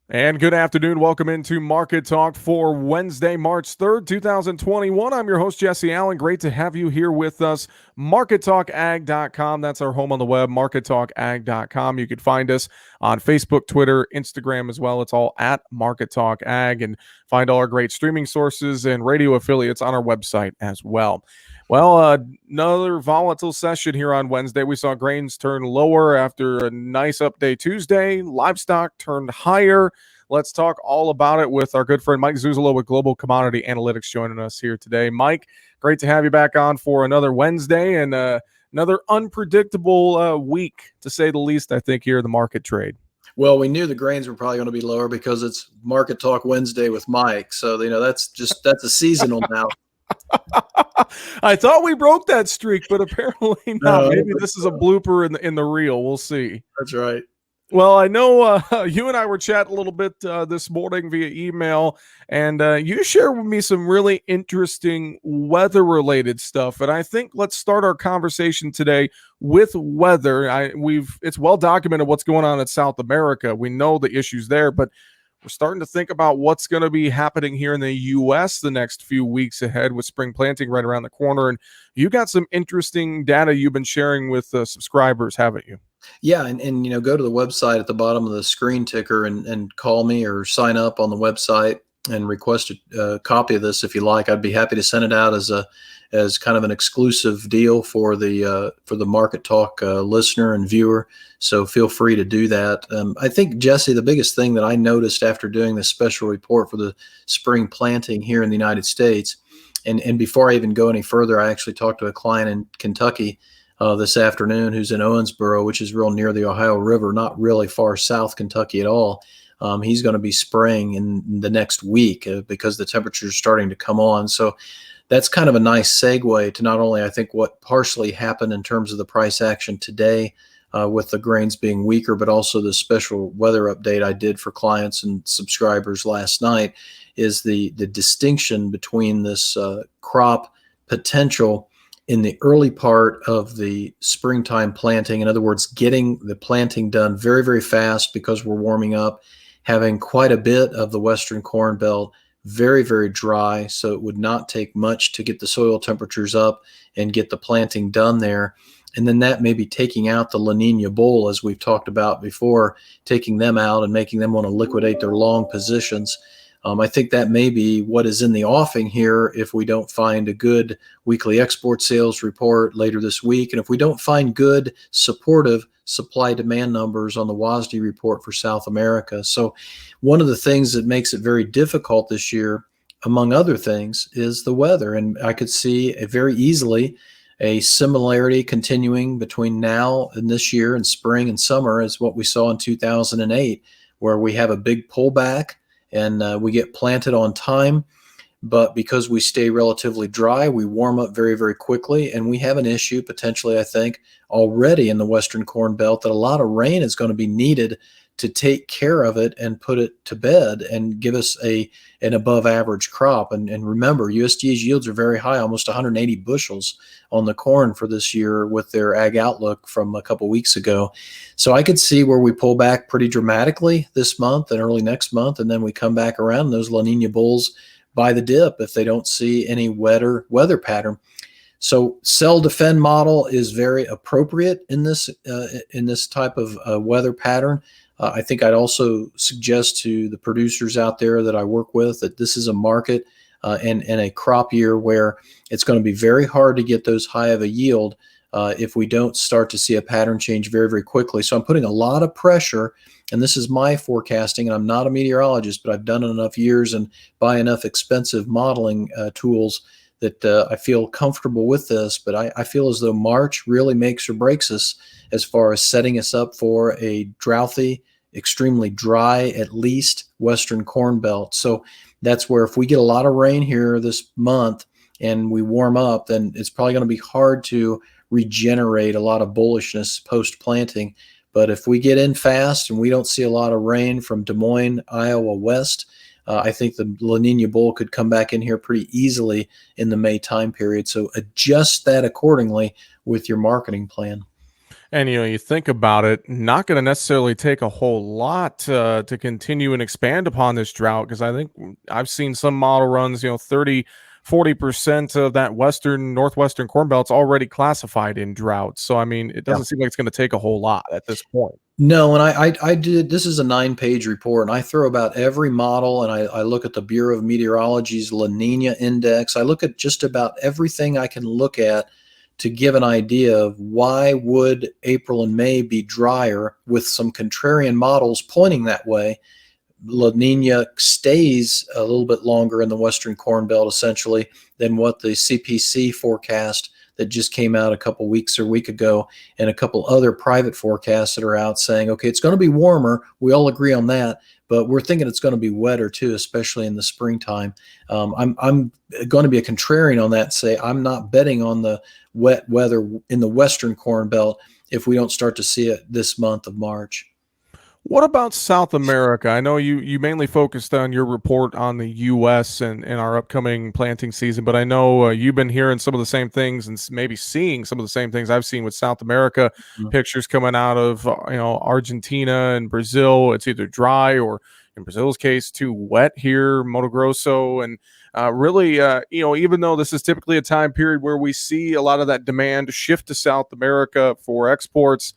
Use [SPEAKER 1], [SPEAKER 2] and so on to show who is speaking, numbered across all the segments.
[SPEAKER 1] And good afternoon. Welcome into Market Talk for Wednesday, March 3rd, 2021. I'm your host, Jesse Allen. Great to have you here with us. MarketTalkAg.com. That's our home on the web, MarketTalkAg.com. You can find us on Facebook, Twitter, Instagram as well. It's all at Market Talk Ag, and find all our great streaming sources and radio affiliates on our website as well. Well, another volatile session here on Wednesday. We saw grains turn lower after a nice up day Tuesday. Livestock turned higher. Let's talk all about it with our good friend Mike Zuzolo with Global Commodity Analytics joining us here today. Mike, great to have you back on for another Wednesday and another unpredictable week, to say the least, I think, here in the market trade.
[SPEAKER 2] Well, we knew the grains were probably going to be lower because it's Market Talk Wednesday with Mike. So, that's a seasonal now.
[SPEAKER 1] I thought we broke that streak, but apparently not.
[SPEAKER 2] No,
[SPEAKER 1] Maybe this is a blooper in the reel. We'll see.
[SPEAKER 2] that's right.
[SPEAKER 1] Well, I know you and I were chatting a little bit this morning via email, and you shared with me some really interesting weather-related stuff. And I think let's start our conversation today with weather. It's well documented what's going on in South America. We know the issues there, but we're starting to think about what's going to be happening here in the U.S. the next few weeks ahead with spring planting right around the corner. And you got some interesting data you've been sharing with subscribers, haven't you?
[SPEAKER 2] Yeah, and go to the website at the bottom of the screen ticker and call me or sign up on the website and request a copy of this if you like. I'd be happy to send it out as kind of an exclusive deal for the Market Talk listener and viewer. So feel free to do that. I think, Jesse, the biggest thing that I noticed after doing this special report for the spring planting here in the United States, and before I even go any further, I actually talked to a client in Kentucky this afternoon who's in Owensboro, which is real near the Ohio River, not really far south Kentucky at all. He's going to be spraying in the next week because the temperatures are starting to come on. So that's kind of a nice segue to not only, I think, what partially happened in terms of the price action today with the grains being weaker, but also the special weather update I did for clients and subscribers last night is the distinction between this crop potential in the early part of the springtime planting. In other words, getting the planting done very, very fast because we're warming up, having quite a bit of the Western Corn Belt very, very dry. So it would not take much to get the soil temperatures up and get the planting done there. And then that may be taking out the La Nina bull, as we've talked about before, taking them out and making them want to liquidate their long positions. I think that may be what is in the offing here if we don't find a good weekly export sales report later this week. And if we don't find good supportive supply demand numbers on the WASDE report for South America. So one of the things that makes it very difficult this year, among other things, is the weather. And I could see very easily a similarity continuing between now and this year and spring and summer as what we saw in 2008, where we have a big pullback and we get planted on time. But because we stay relatively dry, we warm up very, very quickly. And we have an issue potentially, I think, already in the Western Corn Belt that a lot of rain is going to be needed to take care of it and put it to bed and give us an above average crop. And remember, USDA's yields are very high, almost 180 bushels on the corn for this year with their ag outlook from a couple weeks ago. So I could see where we pull back pretty dramatically this month and early next month, and then we come back around those La Nina bulls by the dip if they don't see any wetter weather pattern. So sell defend model is very appropriate in this type of weather pattern. I think I'd also suggest to the producers out there that I work with that this is a market and a crop year where it's going to be very hard to get those high of a yield if we don't start to see a pattern change very, very quickly. So I'm putting a lot of pressure, and this is my forecasting, and I'm not a meteorologist, but I've done it enough years and buy enough expensive modeling tools that I feel comfortable with this. But I feel as though March really makes or breaks us as far as setting us up for a drouthy, extremely dry, at least Western Corn Belt. So that's where if we get a lot of rain here this month and we warm up, then it's probably going to be hard to regenerate a lot of bullishness post-planting. But if we get in fast and we don't see a lot of rain from Des Moines, Iowa west, I think the La Nina bull could come back in here pretty easily in the May time period. So adjust that accordingly with your marketing plan.
[SPEAKER 1] And you think about it, not going to necessarily take a whole lot to continue and expand upon this drought because I think I've seen some model runs, 30, 40% of that northwestern corn belt's already classified in drought. So I mean, it
[SPEAKER 2] Yeah.
[SPEAKER 1] doesn't seem like it's going to take a whole lot at this point.
[SPEAKER 2] No, and I did. This is a 9-page report, and I throw about every model, and I look at the Bureau of Meteorology's La Nina index. I look at just about everything I can look at to give an idea of why would April and May be drier, with some contrarian models pointing that way. La Nina stays a little bit longer in the Western Corn Belt, essentially, than what the CPC forecast that just came out a couple weeks or a week ago, and a couple other private forecasts that are out saying, okay, it's going to be warmer. We all agree on that, but we're thinking it's going to be wetter too, especially in the springtime. I'm going to be a contrarian on that. Say I'm not betting on the wet weather in the Western Corn Belt if we don't start to see it this month of March.
[SPEAKER 1] What about South America? I know you mainly focused on your report on the U.S. and our upcoming planting season, but I know you've been hearing some of the same things and maybe seeing some of the same things I've seen with South America.
[SPEAKER 2] Mhm.
[SPEAKER 1] Pictures coming out of Argentina and Brazil. It's either dry or, in Brazil's case, too wet here, Mato Grosso, and really, even though this is typically a time period where we see a lot of that demand shift to South America for exports,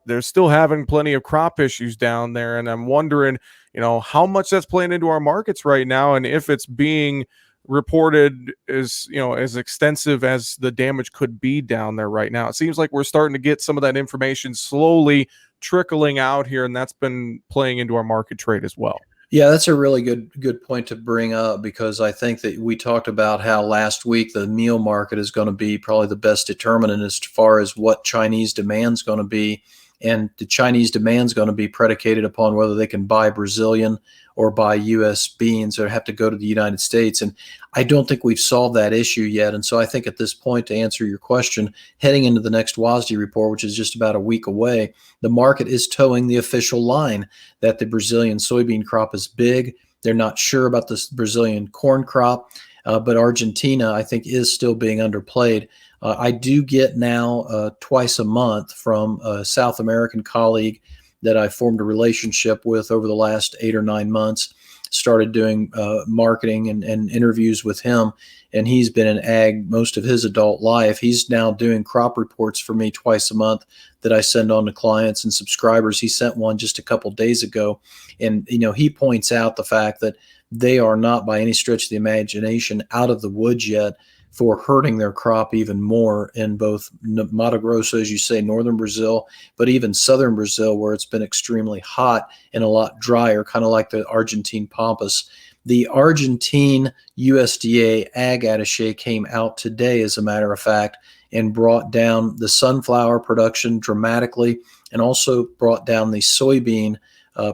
[SPEAKER 1] they're still having plenty of crop issues down there. And I'm wondering, how much that's playing into our markets right now and if it's being reported as extensive as the damage could be down there right now. It seems like we're starting to get some of that information slowly trickling out here, and that's been playing into our market trade as well.
[SPEAKER 2] Yeah, that's a really good point to bring up, because I think that we talked about how last week the meal market is going to be probably the best determinant as far as what Chinese demand is going to be. And the Chinese demand is going to be predicated upon whether they can buy Brazilian or buy U.S. beans, or have to go to the United States. And I don't think we've solved that issue yet. And so I think at this point, to answer your question, heading into the next WASDE report, which is just about a week away, the market is towing the official line that the Brazilian soybean crop is big. They're not sure about this Brazilian corn crop, but Argentina, I think, is still being underplayed. I do get now twice a month from a South American colleague that I formed a relationship with over the last 8 or 9 months. Started doing marketing and interviews with him, and he's been in ag most of his adult life. He's now doing crop reports for me twice a month that I send on to clients and subscribers. He sent one just a couple days ago, and he points out the fact that they are not by any stretch of the imagination out of the woods yet for hurting their crop even more in both Mato Grosso, as you say, northern Brazil, but even southern Brazil, where it's been extremely hot and a lot drier, kind of like the Argentine pampas. The Argentine USDA ag attaché came out today, as a matter of fact, and brought down the sunflower production dramatically, and also brought down the soybean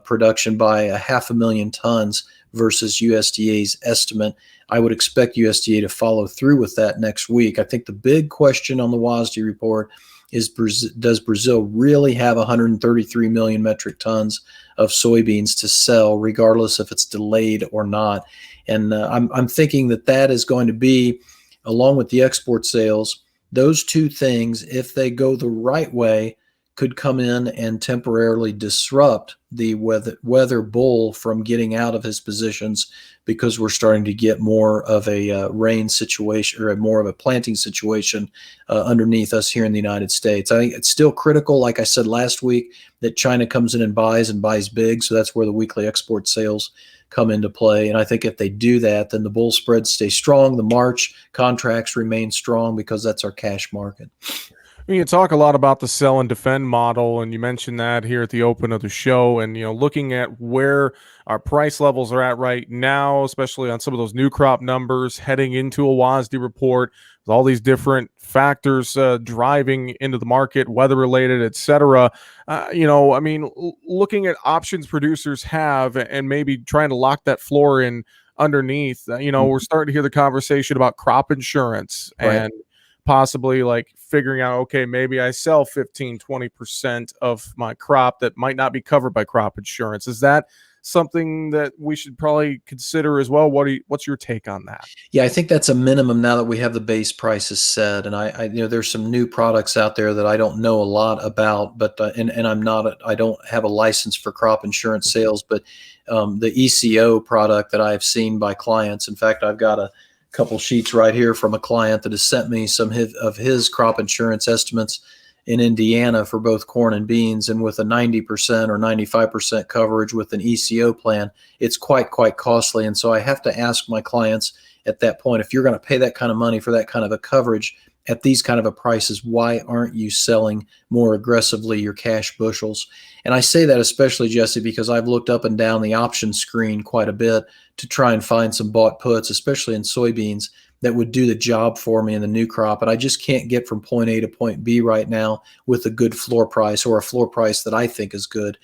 [SPEAKER 2] production by 500,000 tons versus USDA's estimate. I would expect USDA to follow through with that next week. I think the big question on the WASDE report is, does Brazil really have 133 million metric tons of soybeans to sell, regardless if it's delayed or not? And I'm thinking that is going to be, along with the export sales, those two things, if they go the right way, could come in and temporarily disrupt the weather bull from getting out of his positions, because we're starting to get more of a rain situation, or more of a planting situation underneath us here in the United States. I think it's still critical, like I said last week, that China comes in and buys big. So that's where the weekly export sales come into play. And I think if they do that, then the bull spreads stay strong. The March contracts remain strong, because that's our cash market.
[SPEAKER 1] You talk a lot about the sell and defend model, and you mentioned that here at the open of the show. And looking at where our price levels are at right now, especially on some of those new crop numbers, heading into a WASDE report, with all these different factors driving into the market, weather related, etc. Looking at options producers have, and maybe trying to lock that floor in underneath. We're starting to hear the conversation about crop insurance,
[SPEAKER 2] Right.
[SPEAKER 1] and possibly like figuring out, okay, maybe I sell 15, 20% of my crop that might not be covered by crop insurance. Is that something that we should probably consider as well? What's your take on that?
[SPEAKER 2] Yeah, I think that's a minimum now that we have the base prices set. And there's some new products out there that I don't know a lot about, but and I don't have a license for crop insurance sales, but the ECO product that I've seen by clients. In fact, I've got a couple sheets right here from a client that has sent me some of his crop insurance estimates in Indiana for both corn and beans, and with a 90% or 95% coverage with an ECO plan, it's quite costly. And so I have to ask my clients at that point, if you're going to pay that kind of money for that kind of a coverage at these kind of a prices, why aren't you selling more aggressively your cash bushels? And I say that especially, Jesse, because I've looked up and down the option screen quite a bit to try and find some bought puts, especially in soybeans, that would do the job for me in the new crop. And I just can't get from point A to point B right now with a good floor price, or a floor price that I think is good.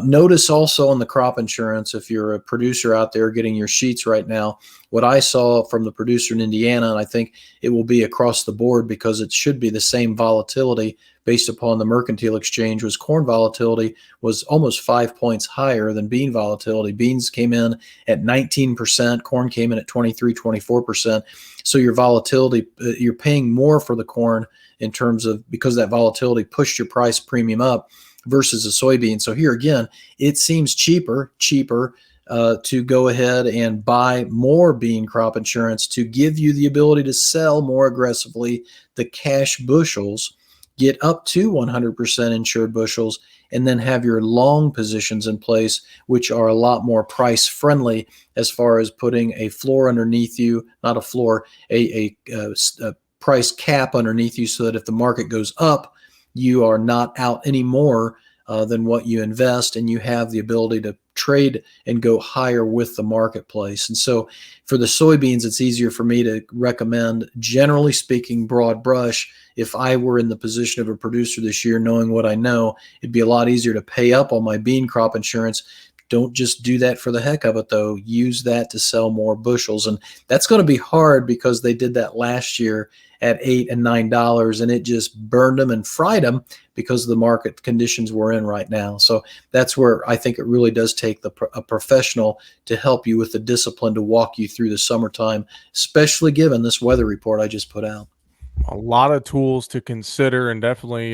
[SPEAKER 2] Notice also on the crop insurance, if you're a producer out there getting your sheets right now, what I saw from the producer in Indiana, and I think it will be across the board because it should be the same volatility based upon the mercantile exchange, was corn volatility was almost 5 points higher than bean volatility. Beans came in at 19%, corn came in at 24%. So your volatility, you're paying more for the corn in terms of, because that volatility pushed your price premium up versus a soybean. So here again, it seems cheaper to go ahead and buy more bean crop insurance to give you the ability to sell more aggressively the cash bushels, get up to 100% insured bushels, and then have your long positions in place, which are a lot more price friendly as far as putting a floor underneath you, not a floor, a price cap underneath you, so that if the market goes up, you are not out any more than what you invest, and you have the ability to trade and go higher with the marketplace. And so for the soybeans, it's easier for me to recommend, generally speaking, broad brush. If I were in the position of a producer this year, knowing what I know, it'd be a lot easier to pay up on my bean crop insurance. Don't just do that for the heck of it, though. Use that to sell more bushels. And that's going to be hard because they did that last year at $8 and $9, and it just burned them and fried them because of the market conditions we're in right now. So that's where I think it really does take a professional to help you with the discipline to walk you through the summertime, especially given this weather report I just put out.
[SPEAKER 1] A lot of tools to consider, and definitely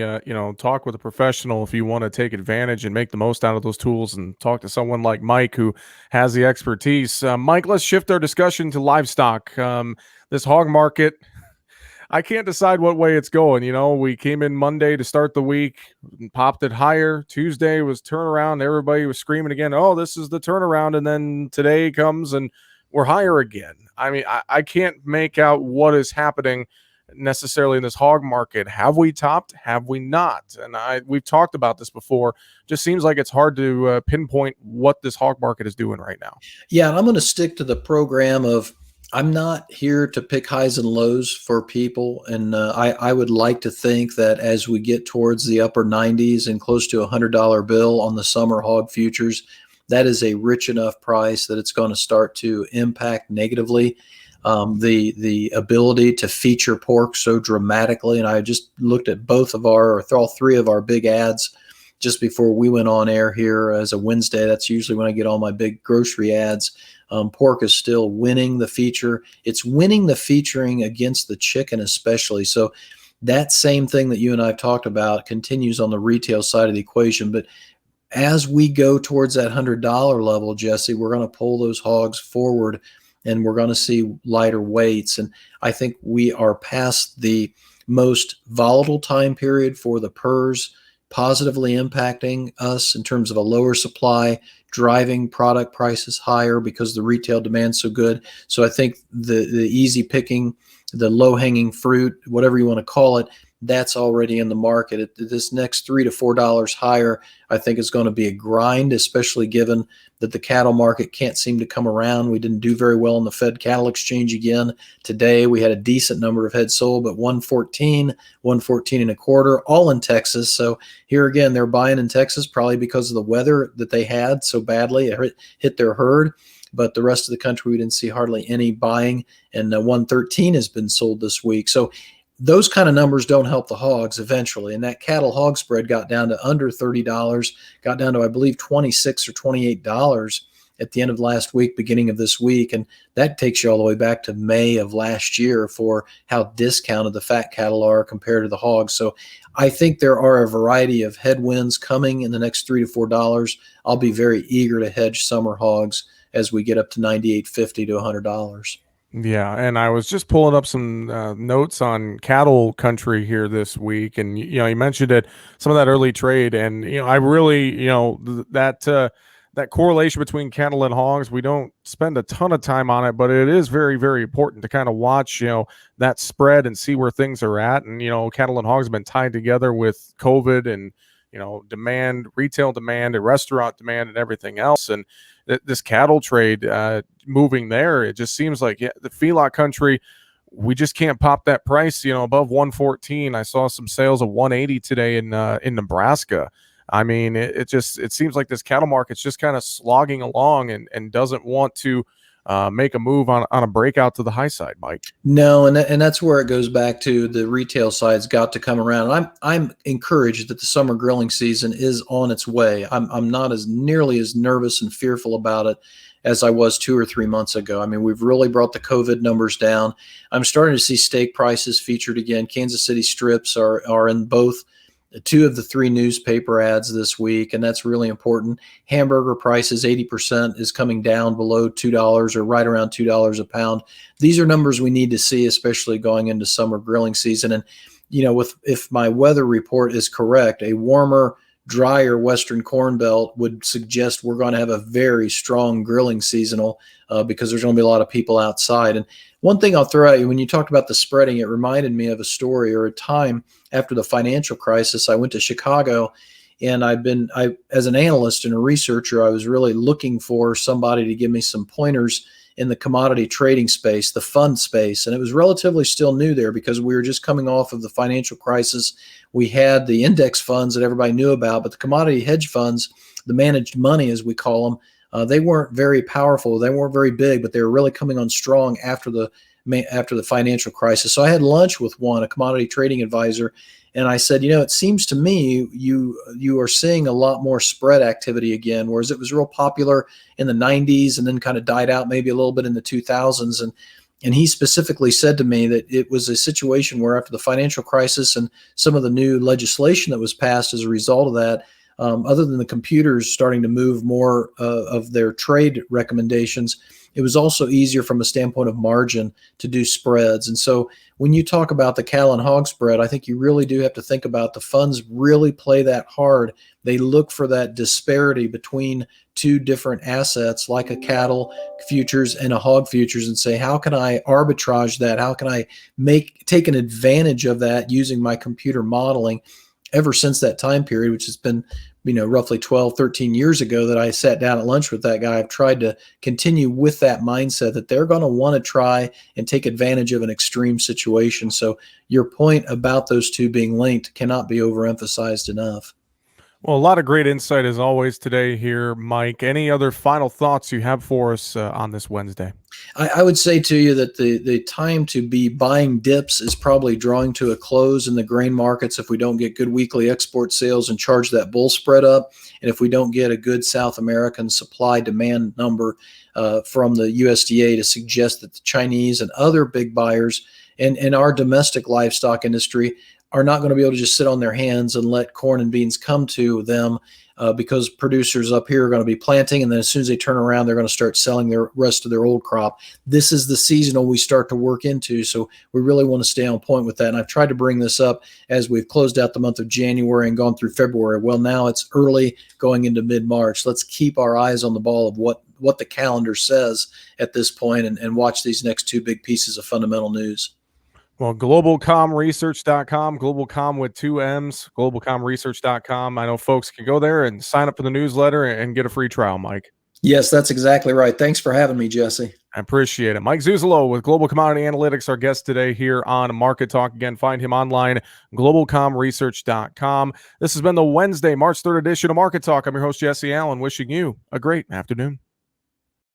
[SPEAKER 1] talk with a professional if you want to take advantage and make the most out of those tools, and talk to someone like Mike who has the expertise. Mike, let's shift our discussion to livestock. This hog market, I can't decide what way it's going. We came in Monday to start the week and popped it higher. Tuesday was turnaround. Everybody was screaming again, oh, this is the turnaround. And then today comes and we're higher again. I mean, I can't make out what is happening necessarily in this hog market. Have we topped? Have we not? And we've talked about this before. Just seems like it's hard to pinpoint what this hog market is doing right now.
[SPEAKER 2] Yeah, and I'm going to stick to the program of, I'm not here to pick highs and lows for people. And I would like to think that as we get towards the upper 90s and close to $100 bill on the summer hog futures, that is a rich enough price that it's going to start to impact negatively the ability to feature pork so dramatically. And I just looked at all three of our big ads just before we went on air here as a Wednesday. That's usually when I get all my big grocery ads. Pork is still winning the feature. It's winning the featuring against the chicken especially. So that same thing that you and I have talked about continues on the retail side of the equation. But as we go towards that $100 level, Jesse, we're going to pull those hogs forward, and we're going to see lighter weights. And I think we are past the most volatile time period for the PRRS, positively impacting us in terms of a lower supply, driving product prices higher because the retail demand's so good. So I think the easy picking, the low hanging fruit, whatever you want to call it, that's already in the market. This next $3 to $4 higher, I think, is going to be a grind, especially given that the cattle market can't seem to come around. We didn't do very well in the Fed cattle exchange again. Today, we had a decent number of heads sold, but 114 and a quarter, all in Texas. So here again, they're buying in Texas probably because of the weather that they had so badly. It hit their herd. But the rest of the country, we didn't see hardly any buying, and 113 has been sold this week. So those kind of numbers don't help the hogs eventually. And that cattle hog spread got down to under $30, got down to, I believe, $26 or $28 at the end of last week, beginning of this week. And that takes you all the way back to May of last year for how discounted the fat cattle are compared to the hogs. So I think there are a variety of headwinds coming in the next $3 to $4. I'll be very eager to hedge summer hogs as we get up to $98.50 to $100.
[SPEAKER 1] Yeah, and I was just pulling up some notes on cattle country here this week, and you mentioned it, some of that early trade, and I really, that correlation between cattle and hogs, we don't spend a ton of time on it, but it is very, very important to kind of watch, that spread and see where things are at, and cattle and hogs have been tied together with COVID and demand, retail demand, and restaurant demand, and everything else, and this cattle trade moving there, it just seems like the feedlot country, we just can't pop that price above 114. I saw some sales of 180 today in Nebraska. I mean, it seems like this cattle market's just kind of slogging along and doesn't want to make a move on a breakout to the high side, Mike.
[SPEAKER 2] No, and that's where it goes back to the retail side's got to come around. And I'm encouraged that the summer grilling season is on its way. I'm not as nearly as nervous and fearful about it as I was 2 or 3 months ago. I mean, we've really brought the COVID numbers down. I'm starting to see steak prices featured again. Kansas City strips are in both 2 of the 3 newspaper ads this week, and that's really important. Hamburger prices, 80% is coming down below $2 or right around $2 a pound. These are numbers we need to see, especially going into summer grilling season. And, if my weather report is correct, a warmer, drier Western Corn Belt would suggest we're going to have a very strong grilling seasonal because there's going to be a lot of people outside. And one thing I'll throw at you, when you talked about the spreading, it reminded me of a story or a time after the financial crisis. I went to Chicago, and as an analyst and a researcher, I was really looking for somebody to give me some pointers in the commodity trading space, the fund space. And it was relatively still new there because we were just coming off of the financial crisis. We had the index funds that everybody knew about, but the commodity hedge funds, the managed money, as we call them, they weren't very powerful. They weren't very big, but they were really coming on strong after the financial crisis. So I had lunch with a commodity trading advisor, and I said, it seems to me you are seeing a lot more spread activity again, whereas it was real popular in the 90s and then kind of died out maybe a little bit in the 2000s. And he specifically said to me that it was a situation where after the financial crisis and some of the new legislation that was passed as a result of that, other than the computers starting to move more of their trade recommendations, it was also easier from a standpoint of margin to do spreads. And so when you talk about the cattle and hog spread, I think you really do have to think about the funds really play that hard. They look for that disparity between 2 different assets like a cattle futures and a hog futures and say, how can I arbitrage that? How can I take an advantage of that using my computer modeling? Ever since that time period, which has been roughly 12, 13 years ago that I sat down at lunch with that guy, I've tried to continue with that mindset that they're going to want to try and take advantage of an extreme situation. So your point about those 2 being linked cannot be overemphasized enough.
[SPEAKER 1] Well, a lot of great insight as always today here, Mike. Any other final thoughts you have for us on this Wednesday?
[SPEAKER 2] I would say to you that the time to be buying dips is probably drawing to a close in the grain markets if we don't get good weekly export sales and charge that bull spread up, and if we don't get a good South American supply demand number from the USDA to suggest that the Chinese and other big buyers and our domestic livestock industry are not going to be able to just sit on their hands and let corn and beans come to them because producers up here are going to be planting, and then as soon as they turn around, they're going to start selling the rest of their old crop. This is the seasonal we start to work into, so we really want to stay on point with that. And I've tried to bring this up as we've closed out the month of January and gone through February. Well, now it's early going into mid-March. Let's keep our eyes on the ball of what the calendar says at this point and watch these next 2 big pieces of fundamental news.
[SPEAKER 1] Well, globalcomresearch.com, globalcom with 2 M's, globalcomresearch.com. I know folks can go there and sign up for the newsletter and get a free trial, Mike.
[SPEAKER 2] Yes, that's exactly right. Thanks for having me, Jesse.
[SPEAKER 1] I appreciate it. Mike Zuzolo with Global Commodity Analytics, our guest today here on Market Talk. Again, find him online, globalcomresearch.com. This has been the Wednesday, March 3rd edition of Market Talk. I'm your host, Jesse Allen, wishing you a great afternoon.